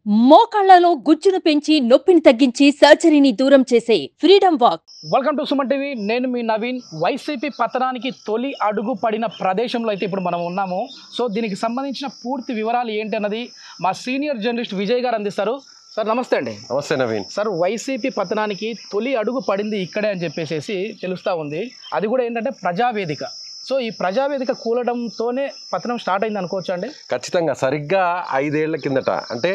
మోకాళ్లలో గుజ్జును పెంచి నొప్పిని తగ్గించి సర్జరీని దూరం చేసే freedom walk. Welcome to Suman TV. నేను మీ నవీన్. వైసీపీ పతనానికి తొలి అడుగు పడిన ప్రదేశంలో అయితే ఇప్పుడు మనం ఉన్నాము. సో దీనికి సంబంధించిన పూర్తి వివరాలు ఏంటి అన్నది మా సీనియర్ జర్నలిస్ట్ విజయ్ గారు అందిస్తారు. సార్ నమస్తే అండి. నమస్తే నవీన్. సార్, వైసీపీ పతనానికి తొలి అడుగు పడింది ఇక్కడే అని చెప్పేసి తెలుస్తూ ఉంది. అది కూడా ఏంటంటే ప్రజావేదిక. సో ఈ ప్రజావేదిక కూలడంతోనే పతనం స్టార్ట్ అయింది అనుకోవచ్చు అండి? ఖచ్చితంగా. సరిగ్గా 5 ఏళ్ల కిందట అంటే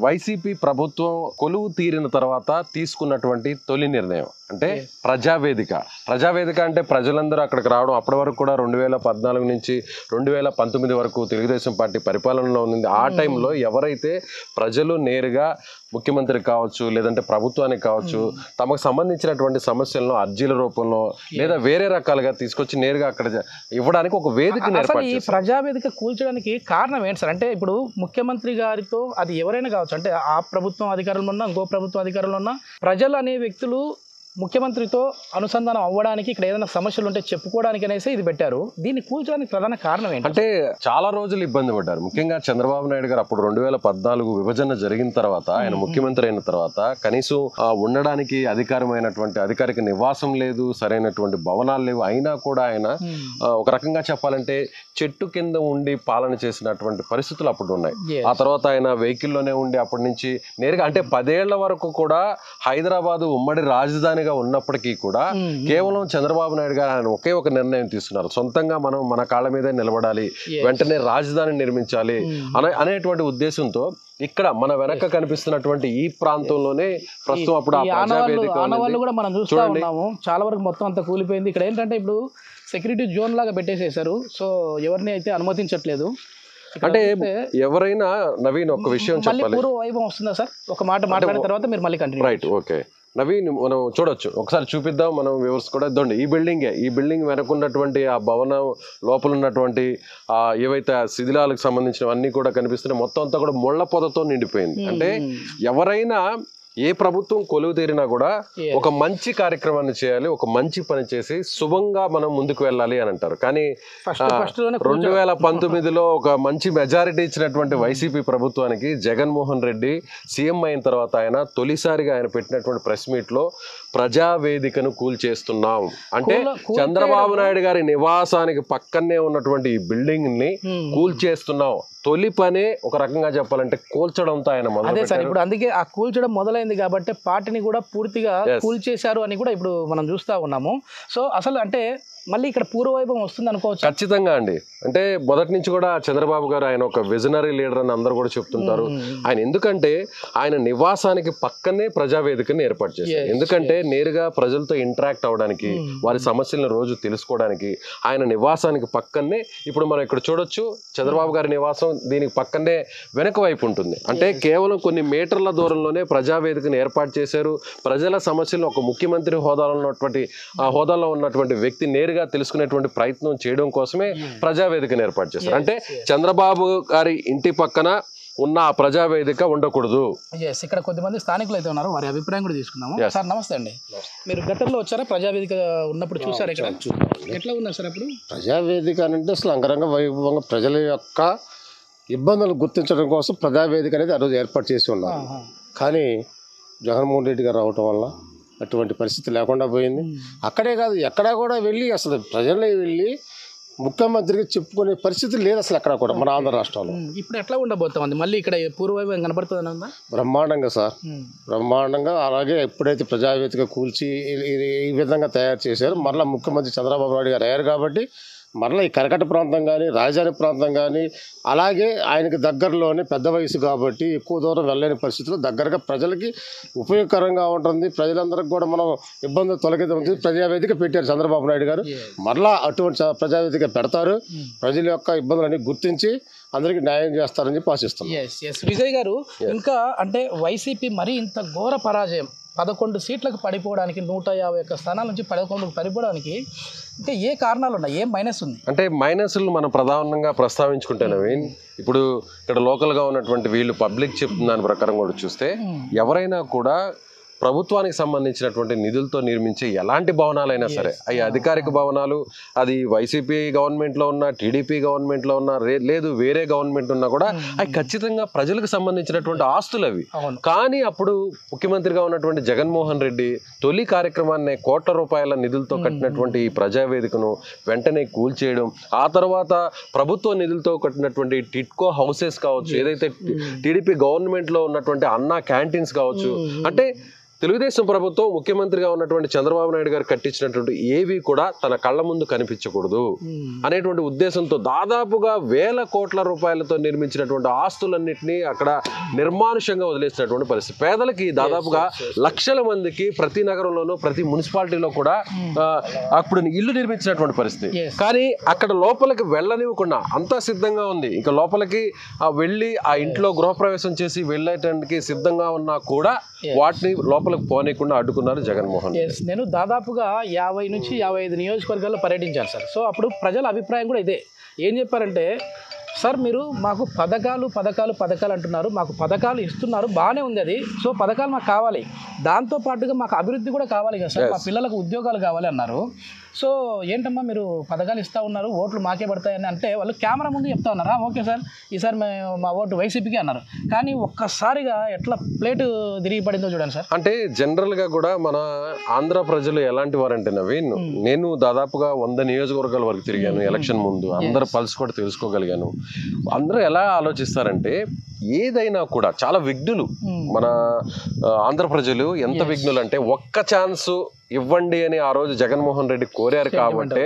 వైసీపీ ప్రభుత్వం కొలువు తీరిన తర్వాత తీసుకున్నటువంటి తొలి నిర్ణయం అంటే ప్రజావేదిక. ప్రజావేదిక అంటే ప్రజలందరూ అక్కడికి రావడం. అప్పటి వరకు కూడా 2014 నుంచి 2019 వరకు తెలుగుదేశం పార్టీ పరిపాలనలో ఉంది. ఆ టైంలో ఎవరైతే ప్రజలు నేరుగా ముఖ్యమంత్రికి కావచ్చు, లేదంటే ప్రభుత్వానికి కావచ్చు, తమకు సంబంధించినటువంటి సమస్యలను అర్జీల రూపంలో లేదా వేరే రకాలుగా తీసుకొచ్చి నేరుగా అక్కడ ఇవ్వడానికి ఒక వేదికను ఏర్పాటు చేశారు. ఈ ప్రజావేదిక కూల్చడానికి కారణం ఏంటి సార్? అంటే ఇప్పుడు ముఖ్యమంత్రి గారితో అది ఎవరైనా కావచ్చు, అంటే ఆ ప్రభుత్వం అధికారంలో ఉన్నా ఇంకో ప్రభుత్వం అధికారంలో ఉన్నా ప్రజలు అనే వ్యక్తులు ముఖ్యమంత్రితో అనుసంధానం అవ్వడానికి, ఇక్కడ ఏదైనా సమస్యలు ఉంటే చెప్పుకోవడానికి అనేసి ఇది పెట్టారు. దీన్ని కూల్చడానికి ప్రధాన కారణం ఏంటి? అంటే చాలా రోజులు ఇబ్బంది పడ్డారు. ముఖ్యంగా చంద్రబాబు నాయుడు గారు అప్పుడు 2014 విభజన జరిగిన తర్వాత, ఆయన ముఖ్యమంత్రి అయిన తర్వాత కనీసం ఉండడానికి అధికారిక నివాసం లేదు, సరైనటువంటి భవనాలు లేవు. అయినా కూడా ఆయన ఒక రకంగా చెప్పాలంటే చెట్టు కింద ఉండి పాలన చేసినటువంటి పరిస్థితులు అప్పుడు ఉన్నాయి. ఆ తర్వాత ఆయన వెహికల్లోనే ఉండి అప్పటి నుంచి నేరుగా అంటే 10 ఏళ్ల వరకు కూడా హైదరాబాద్ ఉమ్మడి రాజధానిగా ఉన్నప్పటికీ కూడా కేవలం చంద్రబాబు నాయుడు గారు ఆయన ఒకే ఒక నిర్ణయం తీసుకున్నారు. సొంతంగా మనం మన కాళ్ళ మీదే నిలబడాలి, వెంటనే రాజధాని నిర్మించాలి అనేటువంటి ఉద్దేశంతో ఇక్కడ మన వెనక కనిపిస్తున్నటువంటి ఈ ప్రాంతంలోనే ప్రస్తుతం అప్పుడు కూడా మనం చూస్తూ ఉన్నాము. చాలా వరకు మొత్తం అంతా కూలిపోయింది. ఇక్కడ ఏంటంటే ఇప్పుడు సెక్యూరిటీ జోన్ లాగా పెట్టేసేసారు. సో ఎవరిని అయితే అనుమతించట్లేదు. అంటే ఎవరైనా నవీన్ ఒక విషయం చెప్పాలి. పూర్వ వైభవం వస్తుందా సార్? ఒక మాట మాట్లాడిన తర్వాత మీరు మళ్ళీ కంటిన్యూ. రైట్, ఓకే నవీన్, మనం చూడొచ్చు, ఒకసారి చూపిద్దాం మనం వ్యూవర్స్ కూడా. ఇద్దండి ఈ బిల్డింగ్ వెనకున్నటువంటి ఆ భవనం లోపల ఉన్నటువంటి ఏవైతే శిథిలాలకు సంబంధించినవన్నీ కూడా కనిపిస్తున్నాయి. మొత్తం అంతా కూడా ముళ్ళ పొదతో నిండిపోయింది. అంటే ఎవరైనా ఏ ప్రభుత్వం కొలువు తీరినా కూడా ఒక మంచి కార్యక్రమాన్ని చేయాలి, ఒక మంచి పని చేసి శుభంగా మనం ముందుకు వెళ్ళాలి అని అంటారు. కానీ 2019లో ఒక మంచి మెజారిటీ ఇచ్చినటువంటి వైసీపీ ప్రభుత్వానికి జగన్మోహన్ రెడ్డి సీఎం అయిన తర్వాత ఆయన తొలిసారిగా ఆయన పెట్టినటువంటి ప్రెస్ మీట్ లో ప్రజావేదికను కూల్చేస్తున్నాం అంటే చంద్రబాబు నాయుడు గారి నివాసానికి పక్కనే ఉన్నటువంటి ఈ బిల్డింగ్ ని కూల్చేస్తున్నాం. తొలి పనే ఒక రకంగా చెప్పాలంటే కూల్చడంతో ఆయన మొదలు. ఇప్పుడు అందుకే ఆ కూల్చడం మొదలైంది కాబట్టి పార్టీని కూడా పూర్తిగా కూల్చేశారు అని కూడా ఇప్పుడు మనం చూస్తా ఉన్నాము. సో అసలు అంటే మళ్ళీ ఇక్కడ పూర్వవైభవం వస్తుంది అనుకోవచ్చు. ఖచ్చితంగా అండి. అంటే మొదటి నుంచి కూడా చంద్రబాబు గారు ఆయన ఒక విజనరీ లీడర్ అని అందరూ కూడా చెప్తుంటారు. ఆయన ఎందుకంటే ఆయన నివాసానికి పక్కనే ప్రజావేదికని ఏర్పాటు చేశారు. ఎందుకంటే నేరుగా ప్రజలతో ఇంటరాక్ట్ అవడానికి, వారి సమస్యలను రోజు తెలుసుకోవడానికి ఆయన నివాసానికి పక్కనే ఇప్పుడు మనం ఇక్కడ చూడొచ్చు. చంద్రబాబు గారి నివాసం దీనికి పక్కనే వెనక వైపు ఉంటుంది. అంటే కేవలం కొన్ని మీటర్ల దూరంలోనే ప్రజావేదికను ఏర్పాటు చేశారు. ప్రజల సమస్యలను ఒక ముఖ్యమంత్రి హోదాలో ఉన్నటువంటి వ్యక్తి నేరుగా తెలుసుకునేటువంటి ప్రయత్నం చేయడం కోసమే ప్రజావేదికను ఏర్పాటు చేశారు. అంటే చంద్రబాబు గారి ఇంటి పక్కన ఉన్న ఆ ప్రజావేదిక ఉండకూడదు. ఇక్కడ కొద్దిమంది స్థానికులు అయితే ఉన్నారు, వారి అభిప్రాయం కూడా తీసుకుందాము. సార్ నమస్తే అండి. మీరు గతంలో వచ్చారా? ప్రజావేదిక ఉన్నప్పుడు చూసారు? ఎట్లా ఉన్నారు సార్ అప్పుడు? ప్రజావేదిక అంటే అసలు అంగరంగ వైభవంగా ప్రజల యొక్క ఇబ్బందులు గుర్తించడం కోసం ప్రజావేదిక అనేది ఆ రోజు ఏర్పాటు చేసి ఉన్నారు. కానీ జగన్మోహన్ రెడ్డి గారు రావటం వల్ల అటువంటి పరిస్థితి లేకుండా పోయింది. అక్కడే కాదు, ఎక్కడా కూడా వెళ్ళి అసలు ప్రజల్లో వెళ్ళి ముఖ్యమంత్రికి చెప్పుకునే పరిస్థితి లేదు అసలు ఎక్కడ కూడా మన ఆంధ్ర రాష్ట్రంలో. ఇప్పుడు ఎట్లా ఉండబోతుంది? మళ్ళీ ఇక్కడ పూర్వవైభవం కనబడుతుంది. బ్రహ్మాండంగా సార్, బ్రహ్మాండంగా. అలాగే ఎప్పుడైతే ప్రజావేదిక కూల్చి ఈ విధంగా తయారు చేశారో మరలా ముఖ్యమంత్రి చంద్రబాబు నాయుడు గారు అయ్యారు కాబట్టి మరలా ఈ కరకట్ట ప్రాంతం కానీ రాజధాని ప్రాంతం కానీ అలాగే ఆయనకి దగ్గరలోనే పెద్ద వయసు కాబట్టి ఎక్కువ దూరం వెళ్ళలేని పరిస్థితుల్లో దగ్గరగా ప్రజలకి ఉపయోగకరంగా ఉంటుంది. ప్రజలందరికీ కూడా మనం ఇబ్బందులు తొలగిద్దాం ప్రజావేదిక పెట్టారు చంద్రబాబు నాయుడు గారు. మరలా అటువంటి ప్రజావేదిక పెడతారు. ప్రజల యొక్క ఇబ్బందులన్నీ గుర్తించి అందరికీ న్యాయం చేస్తారని చెప్పి ఆశిస్తున్నాం. విజయ్ గారు, ఇంకా అంటే వైసీపీ మరీ ఇంత ఘోర పరాజయం 11 సీట్లకు పడిపోవడానికి, 151 స్థానాల నుంచి 11కు పడిపోవడానికి ఇంకా ఏ కారణాలు ఉన్నాయి? ఏం మైనస్ ఉంది? అంటే మైనస్లు మనం ప్రధానంగా ప్రస్తావించుకుంటే నవీన్, ఇప్పుడు ఇక్కడ లోకల్గా ఉన్నటువంటి వీళ్ళు పబ్లిక్ చెప్తున్న దాని ప్రకారం కూడా చూస్తే ఎవరైనా కూడా ప్రభుత్వానికి సంబంధించినటువంటి నిధులతో నిర్మించే ఎలాంటి భవనాలైనా సరే, అవి అధికారిక భవనాలు, అది వైసీపీ గవర్నమెంట్లో ఉన్న, టీడీపీ గవర్నమెంట్లో ఉన్న, లేదు వేరే గవర్నమెంట్ ఉన్నా కూడా అవి ఖచ్చితంగా ప్రజలకు సంబంధించినటువంటి ఆస్తులు అవి. కానీ అప్పుడు ముఖ్యమంత్రిగా ఉన్నటువంటి జగన్మోహన్ రెడ్డి తొలి కార్యక్రమాన్ని కోట్ల రూపాయల నిధులతో కట్టినటువంటి ఈ ప్రజావేదికను వెంటనే కూల్చేయడం, ఆ తర్వాత ప్రభుత్వ నిధులతో కట్టినటువంటి టిట్కో హౌసెస్ కావచ్చు, ఏదైతే టీడీపీ గవర్నమెంట్ లో ఉన్నటువంటి అన్నా క్యాంటీన్స్ కావచ్చు, అంటే తెలుగుదేశం ప్రభుత్వం ముఖ్యమంత్రిగా ఉన్నటువంటి చంద్రబాబు నాయుడు గారు కట్టించినటువంటి ఏవి కూడా తన కళ్ళ ముందు కనిపించకూడదు అనేటువంటి ఉద్దేశంతో దాదాపుగా 1000 కోట్ల రూపాయలతో నిర్మించినటువంటి ఆస్తులన్నింటినీ అక్కడ నిర్మానుషంగా వదిలేసినటువంటి పరిస్థితి. పేదలకి దాదాపుగా లక్షల మందికి ప్రతి నగరంలోనూ ప్రతి మున్సిపాలిటీలో కూడా అప్పుడు ఇల్లు నిర్మించినటువంటి పరిస్థితి. కానీ అక్కడ లోపలికి వెళ్ళనివ్వకుండా అంతా సిద్ధంగా ఉంది, ఇంకా లోపలికి వెళ్ళి ఆ ఇంట్లో గృహప్రవేశం చేసి వెళ్ళేటానికి సిద్ధంగా ఉన్నా కూడా వాటిని లోపలికి పోనీయకుండా అడ్డుకున్నారు జగన్మోహన్. నేను దాదాపుగా 50 నుంచి 55 నియోజకవర్గాల్లో పర్యటించాను సార్. సో అప్పుడు ప్రజల అభిప్రాయం కూడా ఇదే. ఏం చెప్పారంటే, సార్ మీరు మాకు పథకాలు అంటున్నారు, మాకు పథకాలు ఇస్తున్నారు, బాగానే ఉంది అది. సో పథకాలు మాకు కావాలి, దాంతోపాటుగా మాకు అభివృద్ధి కూడా కావాలి కదా సార్, మా పిల్లలకు ఉద్యోగాలు కావాలి అన్నారు. సో ఏంటమ్మా మీరు పథకాలు ఇస్తూ ఉన్నారు, ఓట్లు మాకే పడతాయని అంటే వాళ్ళు కెమెరా ముందు చెప్తా ఉన్నారు, ఓకే సార్ ఈసారి మా ఓటు వైసీపీకి అన్నారు. కానీ ఒక్కసారిగా ఎట్లా ప్లేటు తిరిగి పడిందో చూడండి సార్. అంటే జనరల్గా కూడా మన ఆంధ్ర ప్రజలు ఎలాంటి వారంటే నవీన్, నేను దాదాపుగా 100 నియోజకవర్గాల వరకు తిరిగాను ఎలక్షన్ ముందు, అందరు పల్స్ కూడా తెలుసుకోగలిగాను. అందరూ ఎలా ఆలోచిస్తారంటే ఏదైనా కూడా చాలా విఘ్నులు మన ఆంధ్ర ప్రజలు. ఎంత విఘ్నులు అంటే ఒక్క ఛాన్స్ ఇవ్వండి అని ఆ రోజు జగన్మోహన్ రెడ్డి కోరారు కాబట్టి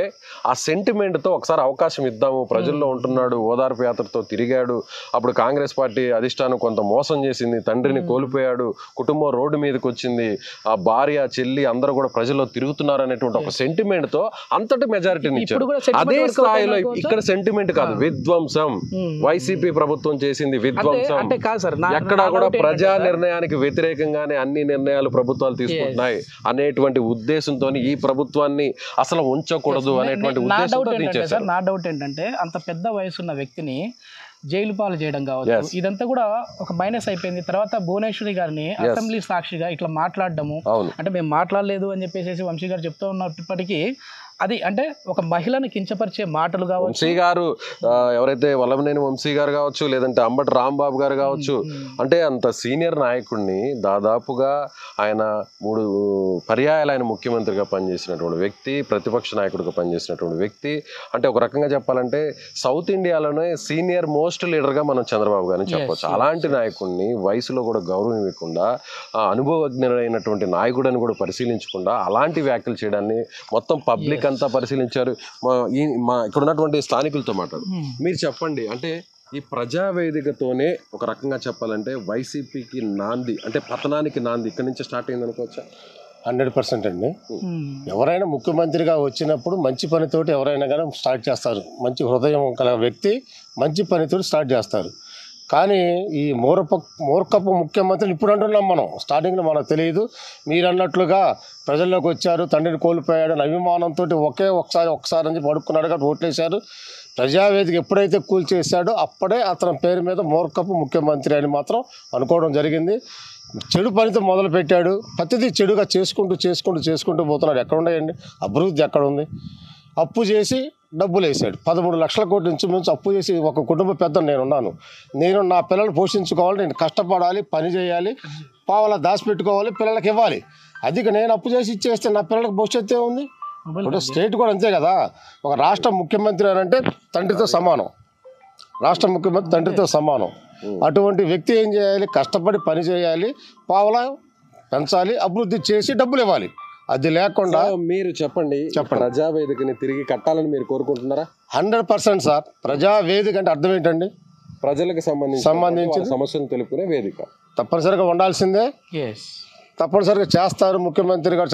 ఆ సెంటిమెంట్తో ఒకసారి అవకాశం ఇద్దాము, ప్రజల్లో ఉంటున్నాడు, ఓదార్పు యాత్రతో తిరిగాడు. అప్పుడు కాంగ్రెస్ పార్టీ అధిష్టానం కొంత మోసం చేసింది, తండ్రిని కోల్పోయాడు, కుటుంబం రోడ్డు మీదకి వచ్చింది, ఆ భార్య చెల్లి అందరూ కూడా ప్రజల్లో తిరుగుతున్నారు అనేటువంటి ఒక సెంటిమెంట్తో అంతటి మెజారిటీని ఇచ్చారు. అదే స్థాయిలో ఇక్కడ సెంటిమెంట్ కాదు, విధ్వంసం. వైసీపీ ప్రభుత్వం చేసింది విధ్వంసం. ఎక్కడా కూడా ప్రజా నిర్ణయానికి వ్యతిరేకంగానే అన్ని నిర్ణయాలు ప్రభుత్వాలు తీసుకుంటున్నాయి అనేటువంటి ఉద్దేశంతో ఈ ప్రభుత్వాన్ని అసలు ఉంచకూడదు అనేటువంటి ఉద్దేశంతో. నా డౌట్ ఏంటంటే అంత పెద్ద వయసున్న వ్యక్తిని జైలు పాలు చేయడం కావచ్చు, ఇదంతా కూడా ఒక మైనస్ అయిపోయింది. తర్వాత భువనేశ్వరి గారిని అసెంబ్లీ సాక్షిగా ఇట్లా మాట్లాడడము, అంటే మేము మాట్లాడలేదు అని చెప్పేసి వంశీ గారు చెప్తూ ఉన్నప్పటికీ అది అంటే ఒక మహిళను కించపరిచే మాటలు కావచ్చు. వంశీ గారు ఎవరైతే వల్లభనేని వంశీ గారు కావచ్చు, లేదంటే అంబటి రాంబాబు గారు కావచ్చు, అంటే అంత సీనియర్ నాయకుడిని, దాదాపుగా ఆయన 3 పర్యాయాలు ఆయన ముఖ్యమంత్రిగా పనిచేసినటువంటి వ్యక్తి, ప్రతిపక్ష నాయకుడిగా పనిచేసినటువంటి వ్యక్తి, అంటే ఒక రకంగా చెప్పాలంటే సౌత్ ఇండియాలోనే సీనియర్ మోస్ట్ లీడర్గా మనం చంద్రబాబు గారిని చెప్పవచ్చు. అలాంటి నాయకుడిని వయసులో కూడా గౌరవం ఇవ్వకుండా, అనుభవజ్ఞుడైనటువంటి నాయకుడిని కూడా పరిశీలించకుండా అలాంటి వ్యాఖ్యలు చేయడాన్ని మొత్తం పబ్లిక్ అంతా పరిశీలించారు. ఇక్కడ ఉన్నటువంటి స్థానికులతో మాట్లాడు, మీరు చెప్పండి, అంటే ఈ ప్రజావేదికతోనే ఒక రకంగా చెప్పాలంటే వైసీపీకి నాంది, అంటే పతనానికి నాంది ఇక్కడి నుంచి స్టార్ట్ అయింది అనుకోవచ్చా? 100% అండి. ఎవరైనా ముఖ్యమంత్రిగా వచ్చినప్పుడు మంచి పనితోటి ఎవరైనా కానీ స్టార్ట్ చేస్తారు. మంచి హృదయం గల వ్యక్తి మంచి పనితోటి స్టార్ట్ చేస్తారు. కానీ ఈ మూర్ఖపు ముఖ్యమంత్రిని ఇప్పుడు అంటున్నాం మనం, స్టార్టింగ్లో మనకు తెలియదు. మీరు అన్నట్లుగా ప్రజల్లోకి వచ్చారు, తండ్రిని కోల్పోయాడు అని అభిమానంతో ఒకసారి అని చెప్పి అడుక్కున్నాడు కాబట్టి ఓట్లేశారు. ప్రజావేదిక ఎప్పుడైతే కూల్చేశాడో అప్పుడే అతని పేరు మీద మూర్ఖపు ముఖ్యమంత్రి అని మాత్రం అనుకోవడం జరిగింది. చెడు పనితో మొదలు పెట్టాడు, ప్రతిదీ చెడుగా చేసుకుంటూ పోతున్నాడు. ఎక్కడ ఉన్నాయండి అభివృద్ధి? ఎక్కడ ఉంది? అప్పు చేసి డబ్బులు వేసాడు. 13 లక్షల కోట్ల నుంచి అప్పు చేసి ఒక కుటుంబ పెద్ద నేను నా పిల్లల్ని పోషించుకోవాలి, నేను కష్టపడాలి, పని చేయాలి, పావలా దాచిపెట్టుకోవాలి, పిల్లలకి ఇవ్వాలి. అది నేను అప్పు చేసి ఇచ్చేస్తే నా పిల్లలకు భవిష్యత్తు ఏముంది? ఇప్పుడు స్టేట్ కూడా అంతే కదా. ఒక రాష్ట్ర ముఖ్యమంత్రి అని అంటే తండ్రితో సమానం, రాష్ట్ర ముఖ్యమంత్రి తండ్రితో సమానం. అటువంటి వ్యక్తి ఏం చేయాలి? కష్టపడి పని చేయాలి, పావలా పెంచాలి, అభివృద్ధి చేసి డబ్బులు ఇవ్వాలి. అది లేకుండా మీరు చెప్పండి, ప్రజావేదికని తిరిగి కట్టాలని మీరు కోరుకుంటున్నారా? 100% సార్. ప్రజావేదిక అంటే అర్థం ఏంటండి? ప్రజలకు సంబంధించి సమస్యలు తెలుపుకునే వేదిక తప్పనిసరిగా ఉండాల్సిందే. తప్పనిసరిగా చేస్తారు ముఖ్యమంత్రి గారు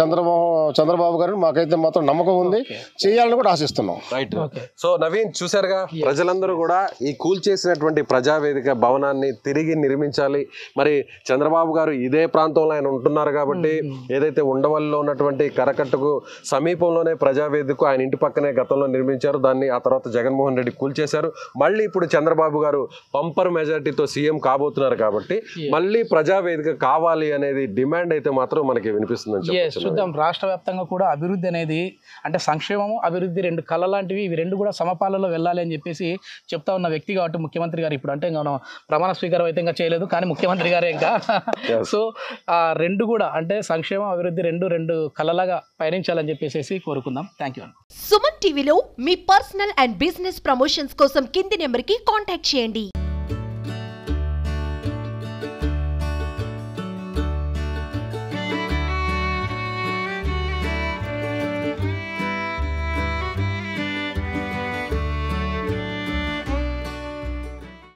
చంద్రబాబు గారు. మాకైతే మాత్రం నమ్మకం ఉంది, చేయాలని కూడా ఆశిస్తున్నాం. రైట్. సో నవీన్, చూశారుగా, ప్రజలందరూ కూడా ఈ కూల్చేసినటువంటి ప్రజావేదిక భవనాన్ని తిరిగి నిర్మించాలి. మరి చంద్రబాబు గారు ఇదే ప్రాంతంలో ఆయన ఉంటున్నారు కాబట్టి ఏదైతే ఉండవల్లిలో ఉన్నటువంటి కరకట్టుకు సమీపంలోనే ప్రజావేదిక ఆయన ఇంటి పక్కనే గతంలో నిర్మించారు. దాన్ని ఆ తర్వాత జగన్మోహన్ రెడ్డి కూల్చేశారు. మళ్ళీ ఇప్పుడు చంద్రబాబు గారు పంపర్ మెజారిటీతో సీఎం కాబోతున్నారు కాబట్టి మళ్ళీ ప్రజావేదిక కావాలి అనేది డిమాండ్ డిమాండ్ అయితే మాత్రం మనకి వినిపిస్తుందని చెప్పొచ్చు. చూద్దాం. రాష్ట్ర వ్యాప్తంగా కూడా అభివృద్ధి అనేది అంటే సంక్షేమము అభివృద్ధి రెండు కళ్ళ లాంటివి, ఇవి రెండు కూడా సమపాలలో వెళ్ళాలి అని చెప్పేసి చెప్తా ఉన్న వ్యక్తి కాబట్టి ముఖ్యమంత్రి గారు ఇప్పుడు అంటే ఇంకా మనం ప్రమాణ స్వీకారం అయితే ఇంకా చేయలేదు కానీ ముఖ్యమంత్రి గారే ఇంకా సో ఆ రెండు కూడా అంటే సంక్షేమం అభివృద్ధి రెండు కళ్ళలాగా పయనించాలని చెప్పేసి కోరుకుందాం. Thank you. సుమన్ టీవీలో మీ పర్సనల్ అండ్ బిజినెస్ ప్రమోషన్స్ కోసం కింది నెంబర్కి కాంటాక్ట్ చేయండి.